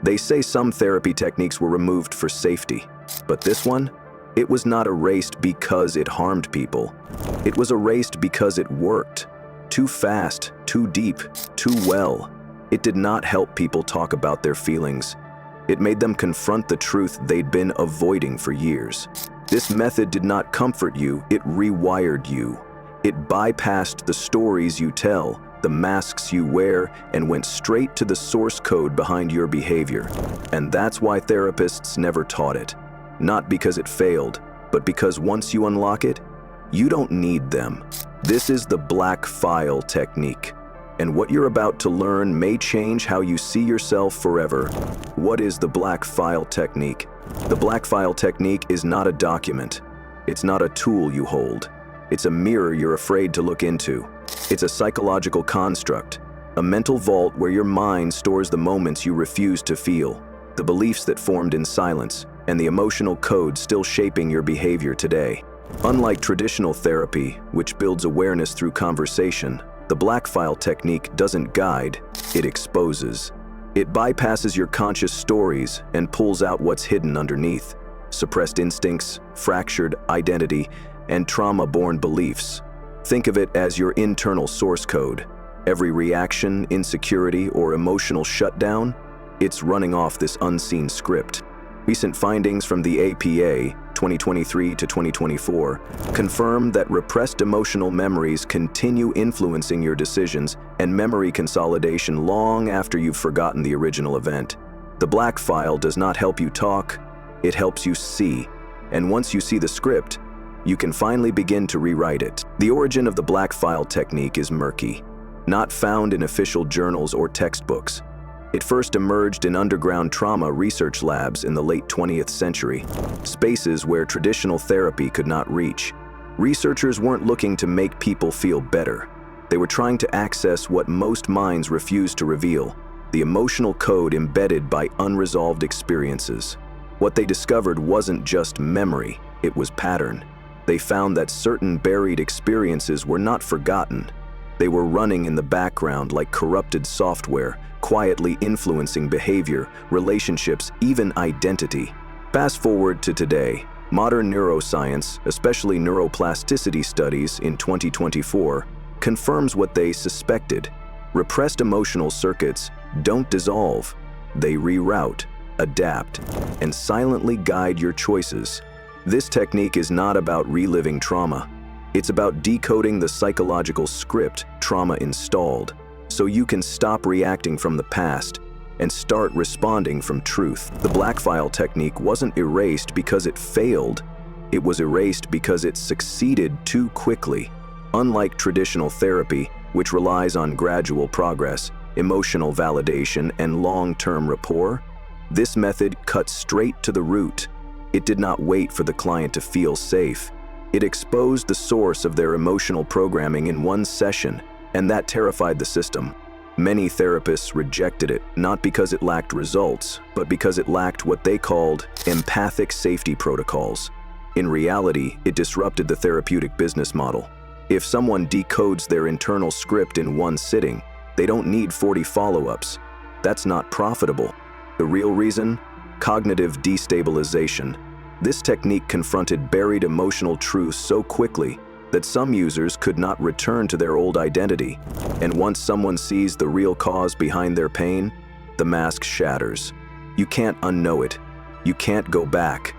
They say some therapy techniques were removed for safety, but this one? It was not erased because it harmed people. It was erased because it worked. Too fast, too deep, too well. It did not help people talk about their feelings. It made them confront the truth they'd been avoiding for years. This method did not comfort you, it rewired you. It bypassed the stories you tell, the masks you wear, and went straight to the source code behind your behavior. And that's why therapists never taught it. Not because it failed, but because once you unlock it, you don't need them. This is the black file technique. And what you're about to learn may change how you see yourself forever. What is the black file technique? The black file technique is not a document. It's not a tool you hold. It's a mirror you're afraid to look into. It's a psychological construct, a mental vault where your mind stores the moments you refuse to feel, the beliefs that formed in silence, and the emotional code still shaping your behavior today. Unlike traditional therapy, which builds awareness through conversation, the black file technique doesn't guide, it exposes. It bypasses your conscious stories and pulls out what's hidden underneath: suppressed instincts, fractured identity, and trauma-born beliefs. Think of it as your internal source code. Every reaction, insecurity, or emotional shutdown, it's running off this unseen script. Recent findings from the APA, 2023 to 2024, confirm that repressed emotional memories continue influencing your decisions and memory consolidation long after you've forgotten the original event. The black file does not help you talk, it helps you see. And once you see the script, you can finally begin to rewrite it. The origin of the black file technique is murky, not found in official journals or textbooks. It first emerged in underground trauma research labs in the late 20th century, spaces where traditional therapy could not reach. Researchers weren't looking to make people feel better. They were trying to access what most minds refuse to reveal: the emotional code embedded by unresolved experiences. What they discovered wasn't just memory, it was pattern. They found that certain buried experiences were not forgotten. They were running in the background like corrupted software, quietly influencing behavior, relationships, even identity. Fast forward to today, modern neuroscience, especially neuroplasticity studies in 2024, confirms what they suspected. Repressed emotional circuits don't dissolve. They reroute, adapt, and silently guide your choices. This technique is not about reliving trauma. It's about decoding the psychological script trauma installed, so you can stop reacting from the past and start responding from truth. The black file technique wasn't erased because it failed. It was erased because it succeeded too quickly. Unlike traditional therapy, which relies on gradual progress, emotional validation, and long-term rapport, this method cut straight to the root. It did not wait for the client to feel safe. It exposed the source of their emotional programming in one session, and that terrified the system. Many therapists rejected it, not because it lacked results, but because it lacked what they called empathic safety protocols. In reality, it disrupted the therapeutic business model. If someone decodes their internal script in one sitting, they don't need 40 follow-ups. That's not profitable. The real reason? Cognitive destabilization. This technique confronted buried emotional truths so quickly that some users could not return to their old identity. And once someone sees the real cause behind their pain, the mask shatters. You can't unknow it. You can't go back.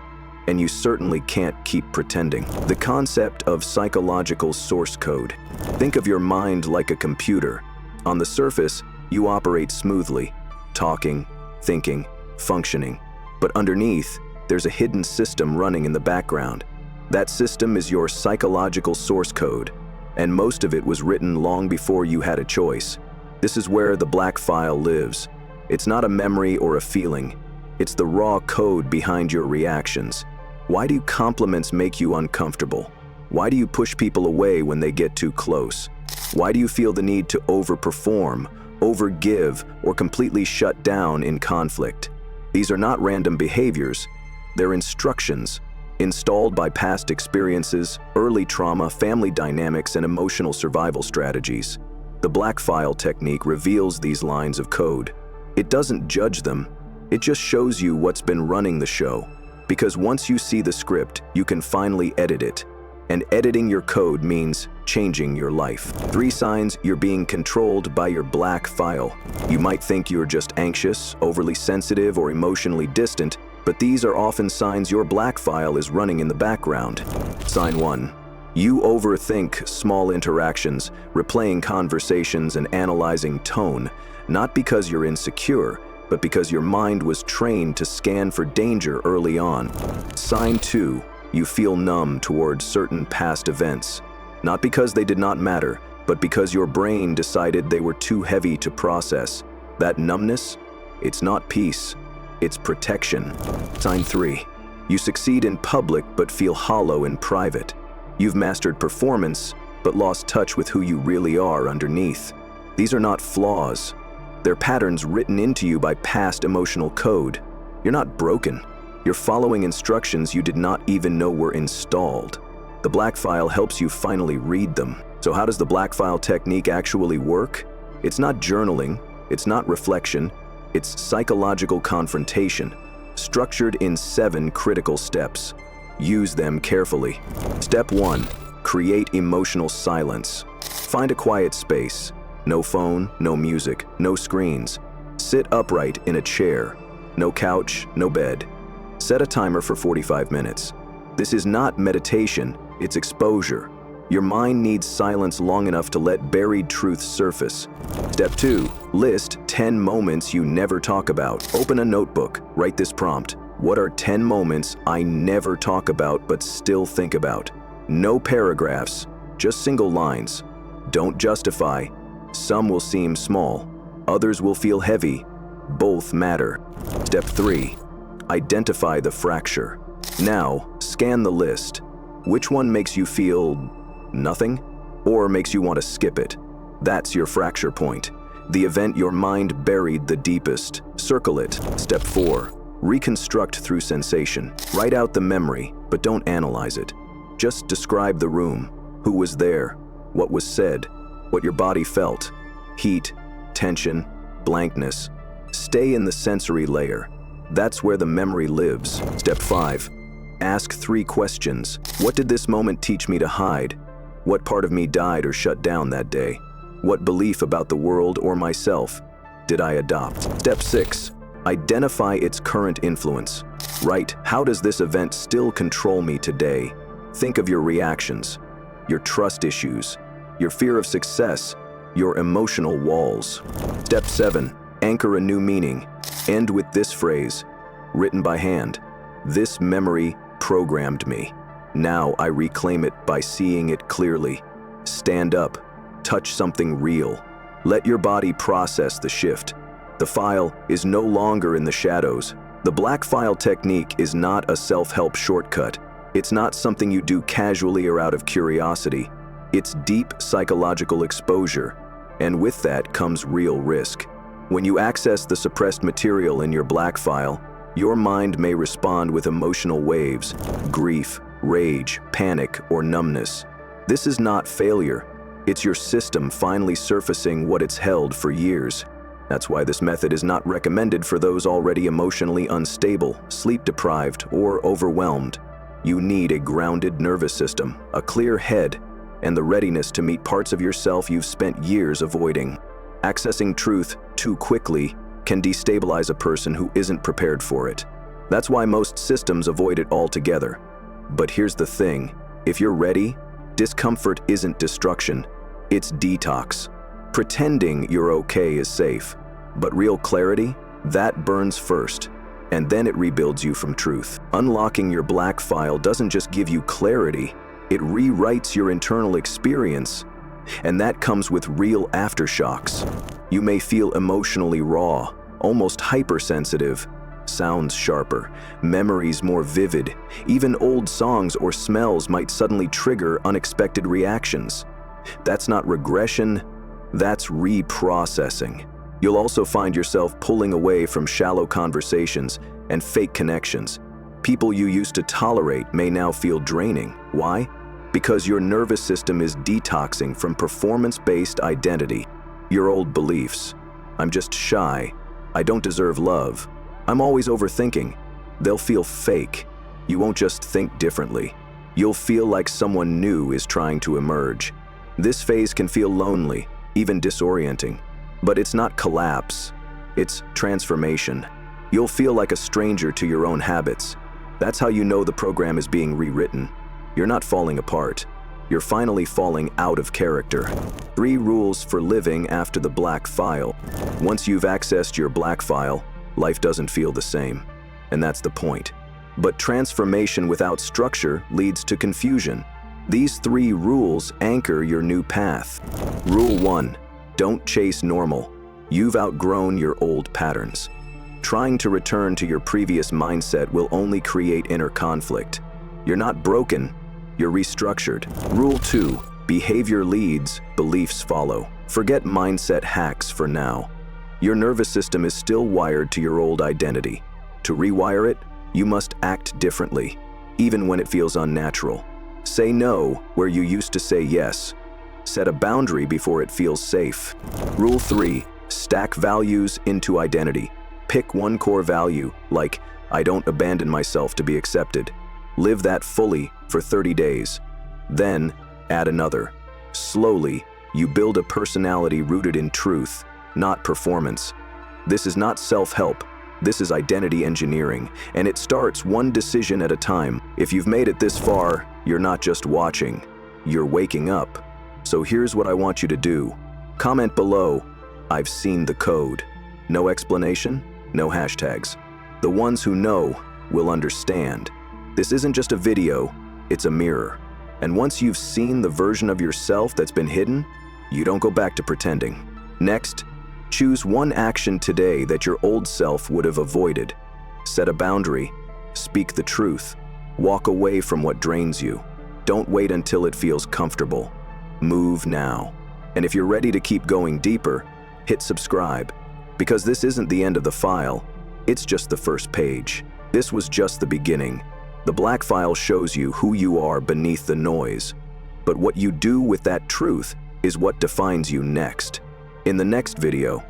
And you certainly can't keep pretending. The concept of psychological source code. Think of your mind like a computer. On the surface, you operate smoothly, talking, thinking, functioning. But underneath, there's a hidden system running in the background. That system is your psychological source code, and most of it was written long before you had a choice. This is where the black file lives. It's not a memory or a feeling. It's the raw code behind your reactions. Why do compliments make you uncomfortable? Why do you push people away when they get too close? Why do you feel the need to overperform, overgive, or completely shut down in conflict? These are not random behaviors. They're instructions, installed by past experiences, early trauma, family dynamics, and emotional survival strategies. The black file technique reveals these lines of code. It doesn't judge them. It just shows you what's been running the show. Because once you see the script, you can finally edit it. And editing your code means changing your life. 3 signs you're being controlled by your black file. You might think you're just anxious, overly sensitive, or emotionally distant, but these are often signs your black file is running in the background. Sign 1. You overthink small interactions, replaying conversations and analyzing tone, not because you're insecure, but because your mind was trained to scan for danger early on. Sign 2. You feel numb towards certain past events, not because they did not matter, but because your brain decided they were too heavy to process. That numbness, it's not peace, it's protection. Sign 3. You succeed in public but feel hollow in private. You've mastered performance but lost touch with who you really are underneath. These are not flaws. They're patterns written into you by past emotional code. You're not broken. You're following instructions you did not even know were installed. The black file helps you finally read them. So how does the black file technique actually work? It's not journaling, it's not reflection, it's psychological confrontation, structured in 7 critical steps. Use them carefully. Step 1. Create emotional silence. Find a quiet space. No phone, no music, no screens. Sit upright in a chair. No couch, no bed. Set a timer for 45 minutes. This is not meditation, it's exposure. Your mind needs silence long enough to let buried truths surface. Step 2. List 10 moments you never talk about. Open a notebook, write this prompt. What are 10 moments I never talk about but still think about? No paragraphs, just single lines. Don't justify. Some will seem small, others will feel heavy. Both matter. Step 3. Identify the fracture. Now, scan the list. Which one makes you feel nothing, or makes you want to skip it? That's your fracture point. The event your mind buried the deepest. Circle it. Step 4. Reconstruct through sensation. Write out the memory, but don't analyze it. Just describe the room. Who was there? What was said? What your body felt? Heat, tension, blankness. Stay in the sensory layer. That's where the memory lives. Step 5. Ask 3 questions. What did this moment teach me to hide? What part of me died or shut down that day? What belief about the world or myself did I adopt? Step 6. Identify its current influence. Write, how does this event still control me today? Think of your reactions, your trust issues, your fear of success, your emotional walls. Step 7. Anchor a new meaning. End with this phrase, written by hand. This memory programmed me. Now I reclaim it by seeing it clearly. Stand up. Touch something real. Let your body process the shift. The file is no longer in the shadows. The black file technique is not a self-help shortcut. It's not something you do casually or out of curiosity. It's deep psychological exposure, and with that comes real risk. When you access the suppressed material in your black file, your mind may respond with emotional waves, grief, rage, panic, or numbness. This is not failure. It's your system finally surfacing what it's held for years. That's why this method is not recommended for those already emotionally unstable, sleep-deprived, or overwhelmed. You need a grounded nervous system, a clear head, and the readiness to meet parts of yourself you've spent years avoiding. Accessing truth too quickly can destabilize a person who isn't prepared for it. That's why most systems avoid it altogether. But here's the thing, if you're ready, discomfort isn't destruction, it's detox. Pretending you're okay is safe, but real clarity, that burns first, and then it rebuilds you from truth. Unlocking your black file doesn't just give you clarity, it rewrites your internal experience, and that comes with real aftershocks. You may feel emotionally raw, almost hypersensitive, sounds sharper, memories more vivid, even old songs or smells might suddenly trigger unexpected reactions. That's not regression, that's reprocessing. You'll also find yourself pulling away from shallow conversations and fake connections. People you used to tolerate may now feel draining. Why? Because your nervous system is detoxing from performance-based identity. Your old beliefs. I'm just shy. I don't deserve love. I'm always overthinking. They'll feel fake. You won't just think differently. You'll feel like someone new is trying to emerge. This phase can feel lonely, even disorienting. But it's not collapse. It's transformation. You'll feel like a stranger to your own habits. That's how you know the program is being rewritten. You're not falling apart. You're finally falling out of character. 3 rules for living after the black file. Once you've accessed your black file, life doesn't feel the same. And that's the point. But transformation without structure leads to confusion. These 3 rules anchor your new path. Rule 1. Don't chase normal. You've outgrown your old patterns. Trying to return to your previous mindset will only create inner conflict. You're not broken, you're restructured. Rule 2. Behavior leads, beliefs follow. Forget mindset hacks for now. Your nervous system is still wired to your old identity. To rewire it, you must act differently, even when it feels unnatural. Say no where you used to say yes. Set a boundary before it feels safe. Rule 3. Stack values into identity. Pick one core value, like, I don't abandon myself to be accepted. Live that fully for 30 days. Then, add another. Slowly, you build a personality rooted in truth, not performance. This is not self-help. This is identity engineering, and it starts one decision at a time. If you've made it this far, you're not just watching, you're waking up. So here's what I want you to do. Comment below, I've seen the code. No explanation, no hashtags. The ones who know will understand. This isn't just a video, it's a mirror. And once you've seen the version of yourself that's been hidden, you don't go back to pretending. Next, choose one action today that your old self would have avoided. Set a boundary, speak the truth, walk away from what drains you. Don't wait until it feels comfortable. Move now. And if you're ready to keep going deeper, hit subscribe. Because this isn't the end of the file, it's just the first page. This was just the beginning. The black file shows you who you are beneath the noise. But what you do with that truth is what defines you next. In the next video,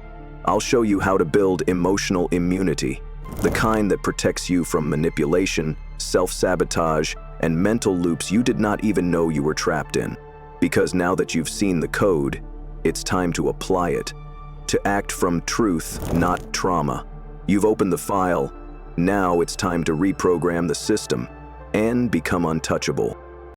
I'll show you how to build emotional immunity, the kind that protects you from manipulation, self-sabotage, and mental loops you did not even know you were trapped in. Because now that you've seen the code, it's time to apply it. To act from truth, not trauma. You've opened the file. Now it's time to reprogram the system and become untouchable.